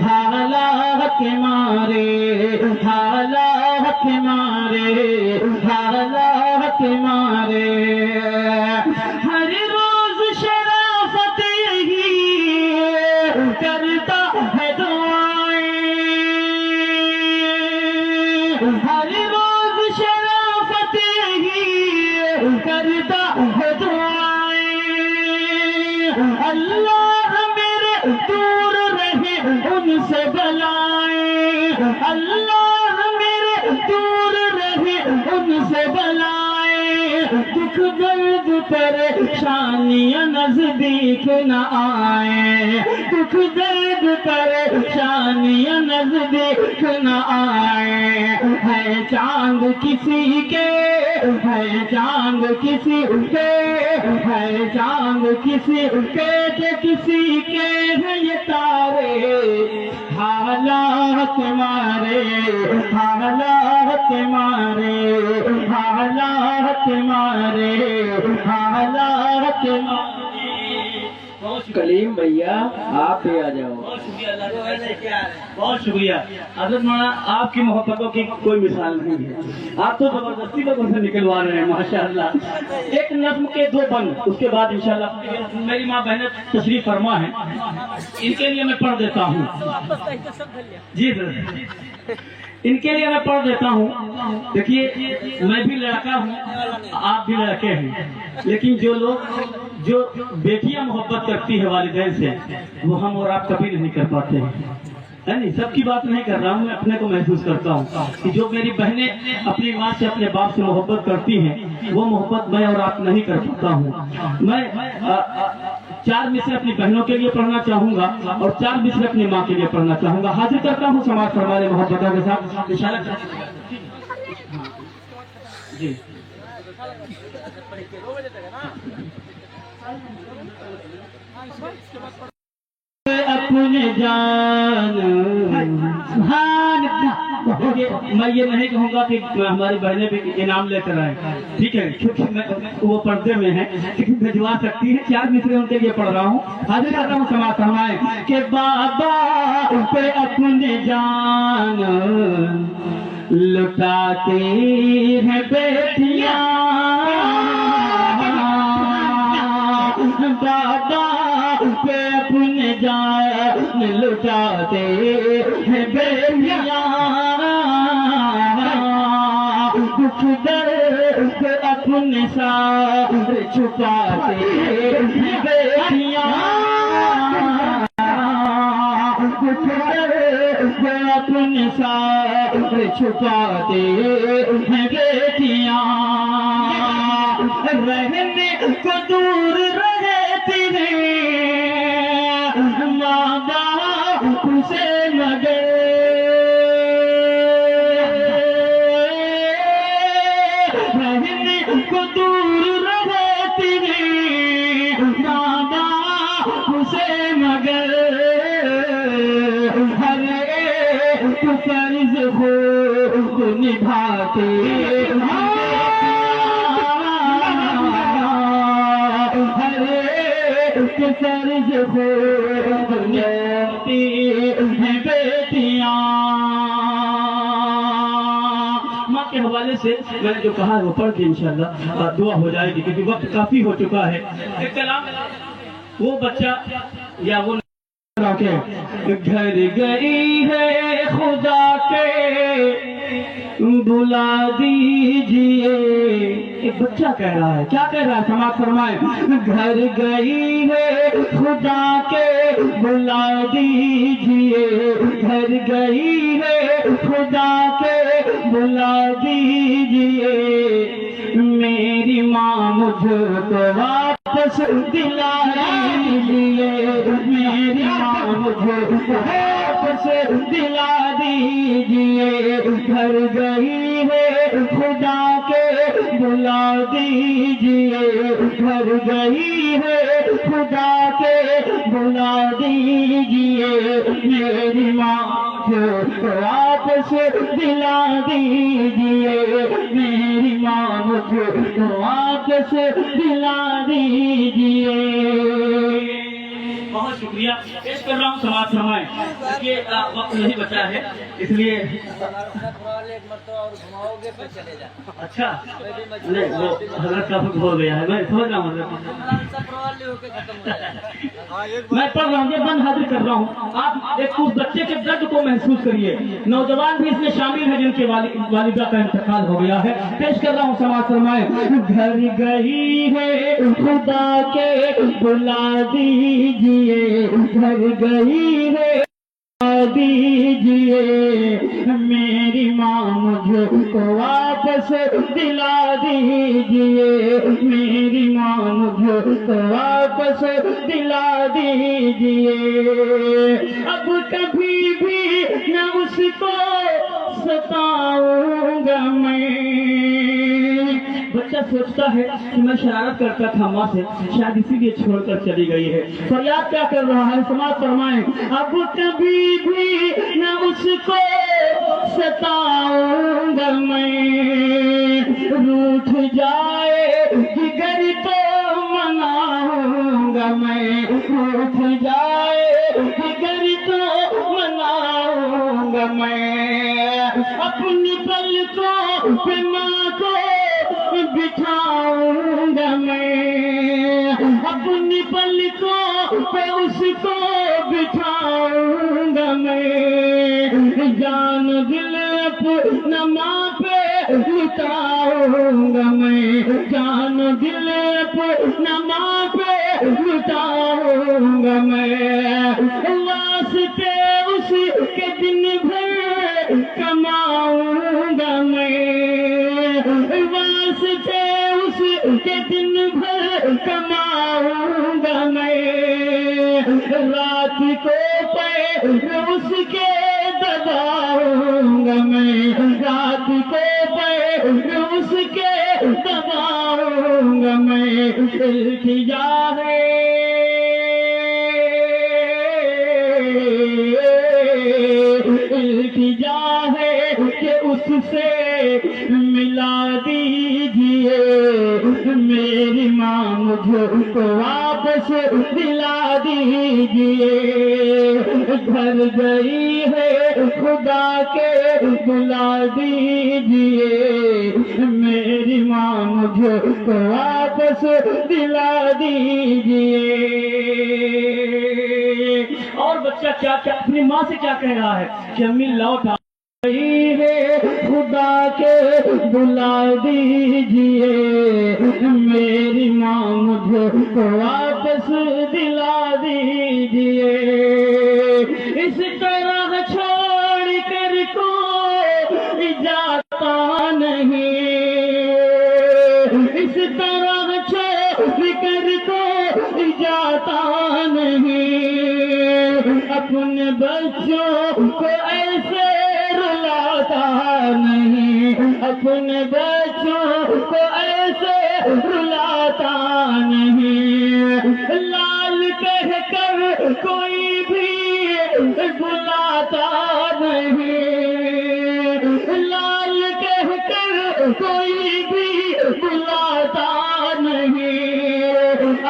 حالات مارے حالات مارے حالات مارے ہر روز شرافت یہی کرتا ہے دعائیں ہر روز شرافت یہی کرتا ہے دعائیں اللہ میرے دور رہے ان سے بلائیں اللہ میرے دور رہے ان سے بلائیں دکھ درد پریشانیاں نزدیک نہ آئیں دکھ درد پریشانیاں نزدیک نہ آئیں ہے چاند کسی کے ہے چاند کسی کے ہے چاند کسی کے کسی کے ہے یہ تارے حالات مارے حالات مارے حالات مارے حالات مارے کلیم بھیا آپ بھی آ جاؤ. بہت شکریہ حضرت مولانا آپ کی محبتوں کی کوئی مثال نہیں ہے آپ تو زبردستی لوگوں سے نکلوا رہے ہیں ماشاءاللہ. ایک نظم کے دو بند اس کے بعد انشاءاللہ میری ماں بہنیں تشریف فرما ہیں ان کے لیے میں پڑھ دیتا ہوں. جی سر ان کے لیے میں پڑھ دیتا ہوں. دیکھیے میں بھی لڑکا ہوں آپ بھی لڑکے ہیں لیکن جو لوگ جو بیٹیاں محبت کرتی ہے والدین سے وہ ہم اور آپ کبھی نہیں کر پاتے ہیں. نہیں سب کی بات نہیں کر رہا ہوں میں اپنے کو محسوس کرتا ہوں کہ جو میری بہنیں اپنی ماں سے اپنے باپ سے محبت کرتی ہیں وہ محبت میں اور آپ نہیں کر پاتا ہوں. میں 4 مصرے اپنی بہنوں کے لیے پڑھنا چاہوں گا اور 4 مصرے اپنی ماں کے لیے پڑھنا چاہوں گا. حاضر کرتا ہوں سماج فرمانے محبتوں کے ساتھ اشارہ جی اپنے جان میں یہ نہیں کہوں گا کہ ہماری بہنیں بھی انعام لے کر آئے ٹھیک ہے کیونکہ وہ پردے میں ہیں لیکن بھجوا سکتی ہیں. 4 مصرے ان کے لیے پڑھ رہا ہوں. حاضر کرتا ہوں سماعت فرمائیں کہ بابا پہ اپنے جان لٹاتی ہیں بیٹیاں بابا پہ اپنے جان لٹاتے ہیں بیٹیاں دکھ درد اپنے ساتھ چھپاتے ہیں بیٹیاں دکھ درد اپنے ساتھ چھپاتے ہیں بیٹیاں رہنے کو دور رہتی ہیں ماں باپ سے مگر رہنے کو دور رہتی ہیں ماں باپ سے مگر ہر ایک فرض خود نبھاتے فرض خود نبھاتی ہیں بیٹیاں. ماں کے حوالے سے میں نے جو کہا ہے وہ پڑھ کے انشاءاللہ دعا ہو جائے گی کیونکہ وقت کافی ہو چکا ہے. ایک کلام وہ بچہ یا وہ گھر گئی ہے خدا کے بلا دیجئے. ایک بچہ کہہ رہا ہے کیا کہہ رہا ہے سماعت فرمائیں. گھر گئی ہے خدا کے بلا دیجئے گھر گئی ہے خدا کے بلا دیجئے میری ماں مجھ کو واپس دلا دیجئے میری ماں مجھ کو واپس دلا دیجئے گھر گئی ہے خدا کے بلا دیجئے گھر گئی ہے خدا کے بلا دیجئے میری ماں کو واپس دلا دیجئے میری ماں کو واپس دلا دیجئے. بہت شکریہ پیش کر رہا ہوں، سماعت فرمائیں کہ وقت نہیں بچا ہے اس لیے اچھا نہیں وہ حضرت کا وقت ہو گیا ہے، میں سمجھ رہا ہوں میں پڑھ رہا ہوں، یہ بند حاضر کر رہا ہوں، آپ ایک اس بچے کے درد کو محسوس کریے، نوجوان بھی اس میں شامل ہیں جن کے والدہ کا انتقال ہو گیا ہے، پیش کر رہا ہوں، سماعت فرمائیں۔ گھر گئی ہے خدا کے بلا دیجئے، گھر گئی ہے دیجئے، میری ماں مجھ کو واپس دلا دیجئے، میری ماں مجھ کو واپس دلا دیجئے، اب کبھی بھی نہ اس کو ستاؤں گا میں۔ بچہ سوچتا ہے کہ میں شرارت کرتا تھا ماں سے، شاید اسی لیے چھوڑ کر چلی گئی ہے، فریاد کیا کر رہا ہے، سماعت فرمائیں۔ اب کبھی بھی نہ اس کو ستاؤں گا میں، روٹھ جائے جگر تو مناؤں گا میں، روٹھ جائے جگر تو مناؤں گا میں، اپنی پلکوں پہ ماں کو بٹھاؤں گا میں، اپنی پلکوں پہ اس کو بٹھاؤں گا میں، جان دل اپنا ماں پہ لٹاؤں گا میں، جان دل اپنا ماں پہ لٹاؤں گا میں، واسطے اس کے دن بھر کماؤں گا میں، واسطے اس کے دن بھر کماؤں گا میں، رات کو پیر اس کے دباؤں گا میں، رات کو پیر اس کے دباؤں گا میں، التجا ہے التجا ہے کہ اس سے ملا دیجئے، میری ماں مجھ کو واپس دلا دیجئے، گھر گئی ہے خدا کے بلا دیجئے، میری ماں مجھ کو واپس دلا دیجئے۔ اور بچہ کیا اپنی ماں سے کیا کہہ رہا ہے کہ امی لوٹ گئی ہے خدا کے بلا دیجئے، میری ماں مجھ کو واپس دلا دیجئے، اس طرح چھوڑ کر کوئی جاتا نہیں، اس طرح چھوڑ کر کوئی جاتا نہیں، اپنے بچوں کو ایسے رلاتا نہیں، اپنے بچوں کو ایسے رلاتا نہیں، لال کہہ کر کوئی بھی بلاتا نہیں، لال کہہ کر کوئی بھی بلاتا نہیں،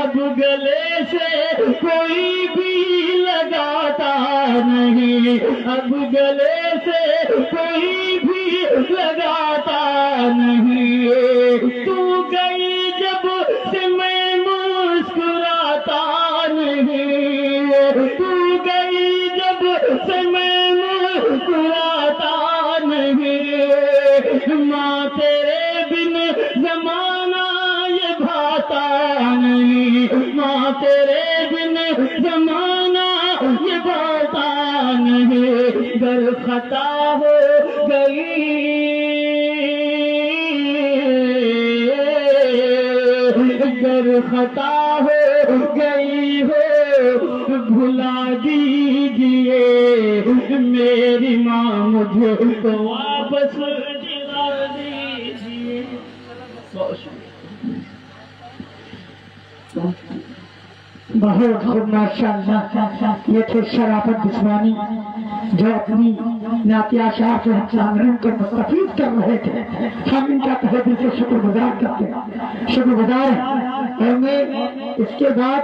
اب گلے سے کوئی بھی لگاتا نہیں، اب گلے سے کوئی بھی لگاتا نہیں، تو گئی جب سے میں مسکراتا نہیں، تو گئی جب سے میں مسکراتا نہیں، ماں تیرے بن زمانہ یہ بھاتا نہیں، ماں تیرے بن زمانہ یہ بھاتا نہیں، گر خطا ہو گئی گر خطا ہو گئی ہو بھلا دیجئے، میری ماں مجھ کو واپس دلا دیجئے۔ بہت خوب ماشاءاللہ، یہ تھے شرافت بسوانی جو اپنی نعتیہ شاہ سے سامعین کو مستفید کر رہے تھے، ہم ان کا تہہ دل سے شکر گزار کرتے ہیں، شکر گزار ہیں۔ اور میں اس کے بعد